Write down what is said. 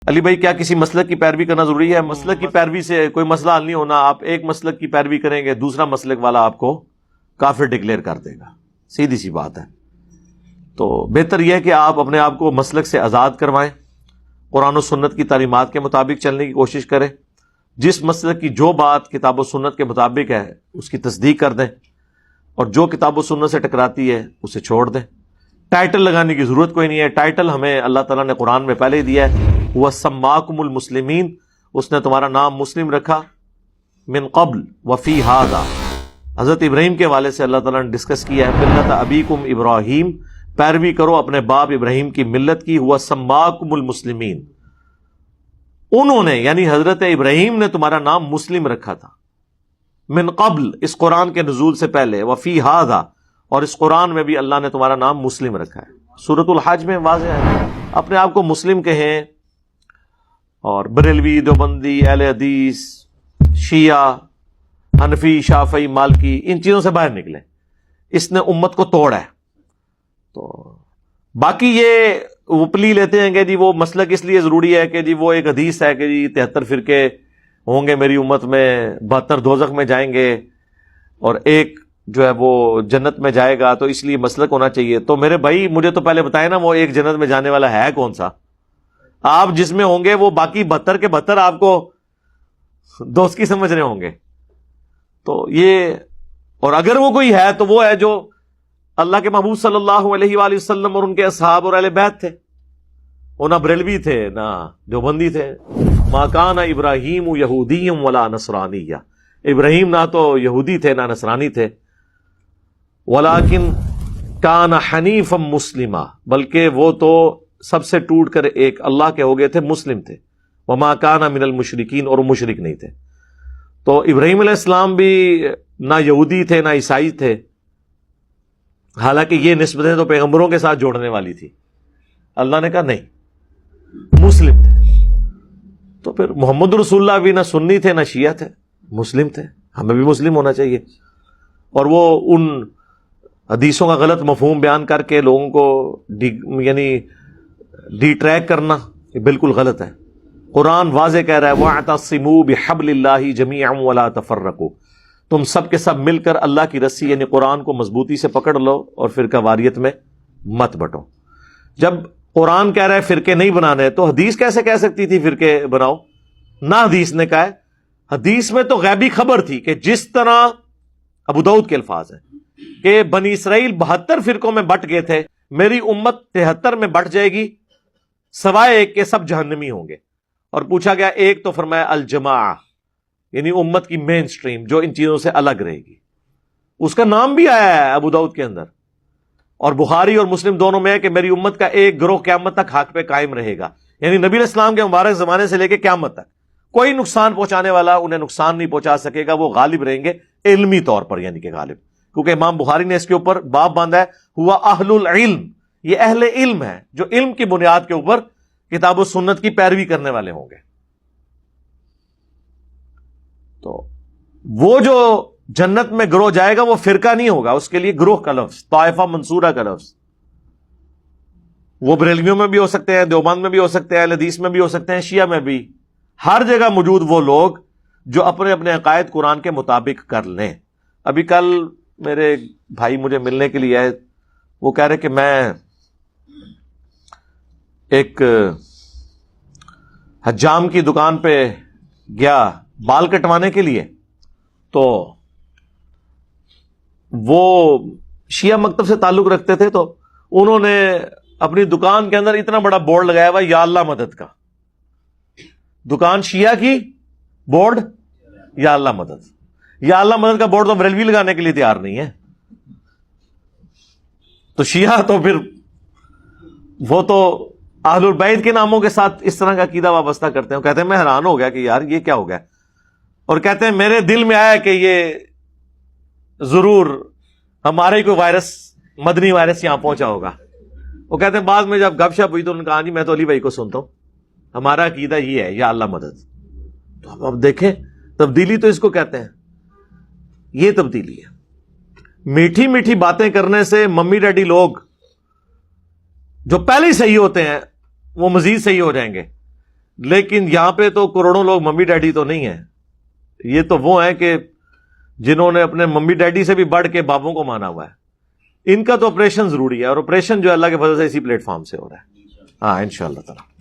علی بھائی کیا کسی مسلک کی پیروی کرنا ضروری ہے؟ مسلک کی پیروی سے کوئی مسئلہ حل نہیں ہونا. آپ ایک مسلک کی پیروی کریں گے، دوسرا مسلک والا آپ کو کافر ڈکلیئر کر دے گا. سیدھی سی بات ہے. تو بہتر یہ ہے کہ آپ اپنے آپ کو مسلک سے آزاد کروائیں، قرآن و سنت کی تعلیمات کے مطابق چلنے کی کوشش کریں. جس مسلک کی جو بات کتاب و سنت کے مطابق ہے اس کی تصدیق کر دیں، اور جو کتاب و سنت سے ٹکراتی ہے اسے چھوڑ دیں. ٹائٹل لگانے کی ضرورت کوئی نہیں ہے. ٹائٹل ہمیں اللہ تعالیٰ نے قرآن میں پہلے ہی دیا ہے، وَسَمَّاكُمُ الْمُسْلِمِينَ، اس نے تمہارا نام مسلم رکھا. من قبل وفی ہذا، حضرت ابراہیم کے حوالے سے اللہ تعالیٰ نے ڈسکس کیا ہے، ملت ابیکم ابراہیم، پیروی کرو اپنے باپ ابراہیم کی ملت کی. وَسَمَّاكُمُ الْمُسْلِمِينَ، انہوں نے یعنی حضرت ابراہیم نے تمہارا نام مسلم رکھا تھا. من قبل، اس قرآن کے نزول سے پہلے، وفی ہذا، اور اس قرآن میں بھی اللہ نے تمہارا نام مسلم رکھا ہے. سورۃ الحج میں واضح ہے. اپنے آپ کو مسلم کہیں، اور بریلوی، دیوبندی، اہل حدیث، شیعہ، حنفی، شافعی، مالکی، ان چیزوں سے باہر نکلیں. اس نے امت کو توڑا ہے. تو باقی یہ وہ پلی لیتے ہیں کہ جی وہ مسلک اس لیے ضروری ہے کہ جی وہ ایک حدیث ہے کہ جی 73 فرقے ہوں گے میری امت میں، 72 دوزخ میں جائیں گے اور ایک جو ہے وہ جنت میں جائے گا، تو اس لیے مسلک ہونا چاہیے. تو میرے بھائی مجھے تو پہلے بتائیں نا وہ ایک جنت میں جانے والا ہے کون سا؟ آپ جس میں ہوں گے وہ باقی 72 کے 72 آپ کو دوست کی سمجھ رہے ہوں گے. تو یہ، اور اگر وہ کوئی ہے تو وہ ہے جو اللہ کے محبوب صلی اللہ علیہ وآلہ وسلم اور ان کے اصحاب اور اہل بیت تھے. وہ نہ بریلوی تھے نہ دیوبندی تھے. ما کان ابراہیم یہودی ولا نصرانی، ابراہیم نہ تو یہودی تھے نہ نصرانی تھے. ولیکن کان حنیفا مسلما، بلکہ وہ تو سب سے ٹوٹ کر ایک اللہ کے ہو گئے تھے، مسلم تھے. وما کان من المشرکین، اور وہ مشرک نہیں تھے. تو ابراہیم علیہ السلام بھی نہ یہودی تھے نہ عیسائی تھے، حالانکہ یہ نسبتیں تو پیغمبروں کے ساتھ جوڑنے والی تھی. اللہ نے کہا نہیں، مسلم تھے. تو پھر محمد رسول اللہ بھی نہ سنی تھے نہ شیعہ تھے، مسلم تھے. ہمیں بھی مسلم ہونا چاہیے. اور وہ ان حدیثوں کا غلط مفہوم بیان کر کے لوگوں کو یعنی ڈی ٹریک کرنا، یہ بالکل غلط ہے. قرآن واضح کہہ رہا ہے وَاعْتَصِمُوا بِحَبْلِ اللَّهِ جَمِيعًا وَلَا تَفَرَّقُوا، تم سب کے سب مل کر اللہ کی رسی یعنی قرآن کو مضبوطی سے پکڑ لو اور فرقہ واریت میں مت بٹو. جب قرآن کہہ رہا ہے فرقے نہیں بنانے، تو حدیث کیسے کہہ سکتی تھی فرقے بناؤ؟ نہ حدیث نے کہا ہے. حدیث میں تو غیبی خبر تھی کہ جس طرح ابو داؤد کے الفاظ ہیں کہ بنی اسرائیل 72 فرقوں میں بٹ گئے تھے، میری امت 73 میں بٹ جائے گی، سوائے ایک کے سب جہنمی ہوں گے. اور پوچھا گیا ایک، تو فرمایا الجماعہ، یعنی امت کی مین سٹریم جو ان چیزوں سے الگ رہے گی. اس کا نام بھی آیا ہے ابو داؤد کے اندر، اور بخاری اور مسلم دونوں میں ہے کہ میری امت کا ایک گروہ قیامت تک حق پہ قائم رہے گا. یعنی نبی علیہ السلام کے مبارک زمانے سے لے کے قیامت تک کوئی نقصان پہنچانے والا انہیں نقصان نہیں پہنچا سکے گا. وہ غالب رہیں گے علمی طور پر، یعنی کہ غالب، کیونکہ امام بخاری نے اس کے اوپر باب باندھا ہے ہوا اہل العلم، یہ اہل علم ہے جو علم کی بنیاد کے اوپر کتاب و سنت کی پیروی کرنے والے ہوں گے. تو وہ جو جنت میں گروہ جائے گا وہ فرقہ نہیں ہوگا، اس کے لیے گروہ کا لفظ، طائفہ منصورہ کا لفظ. وہ بریلویوں میں بھی ہو سکتے ہیں، دیوبند میں بھی ہو سکتے ہیں، اہل حدیث میں بھی ہو سکتے ہیں، شیعہ میں بھی. ہر جگہ موجود وہ لوگ جو اپنے اپنے عقائد قرآن کے مطابق کر لیں. ابھی کل میرے بھائی مجھے ملنے کے لیے آئے، وہ کہہ رہے کہ میں ایک حجام کی دکان پہ گیا بال کٹوانے کے لیے، تو وہ شیعہ مکتب سے تعلق رکھتے تھے. تو انہوں نے اپنی دکان کے اندر اتنا بڑا بورڈ لگایا ہوا یا اللہ مدد کا. دکان شیعہ کی، بورڈ یا اللہ مدد. یا اللہ مدد کا بورڈ تو بریلوی لگانے کے لیے تیار نہیں ہے. تو شیعہ تو پھر وہ تو اہل البیت کے ناموں کے ساتھ اس طرح کا عقیدہ وابستہ کرتے ہیں. کہتے ہیں میں حیران ہو گیا کہ یار یہ کیا ہو گیا. اور کہتے ہیں میرے دل میں آیا کہ یہ ضرور ہمارے کوئی وائرس، مدنی وائرس یہاں پہنچا ہوگا. وہ کہتے ہیں بعد میں جب گپ شپ ہوئی تو انہوں نے کہا جی میں تو علی بھائی کو سنتا ہوں، ہمارا عقیدہ یہ ہے یا اللہ مدد. تو اب دیکھیں تبدیلی تو اس کو کہتے ہیں. یہ تبدیلی ہے. میٹھی میٹھی باتیں کرنے سے ممی ڈیڈی لوگ جو پہلے ہی صحیح ہوتے ہیں وہ مزید صحیح ہو جائیں گے. لیکن یہاں پہ تو کروڑوں لوگ ممی ڈیڈی تو نہیں ہیں، یہ تو وہ ہیں کہ جنہوں نے اپنے ممی ڈیڈی سے بھی بڑھ کے بابوں کو مانا ہوا ہے، ان کا تو آپریشن ضروری ہے، اور آپریشن جو ہے اللہ کے فضل سے اسی پلیٹ فارم سے ہو رہا ہے. ہاں انشاءاللہ تعالی.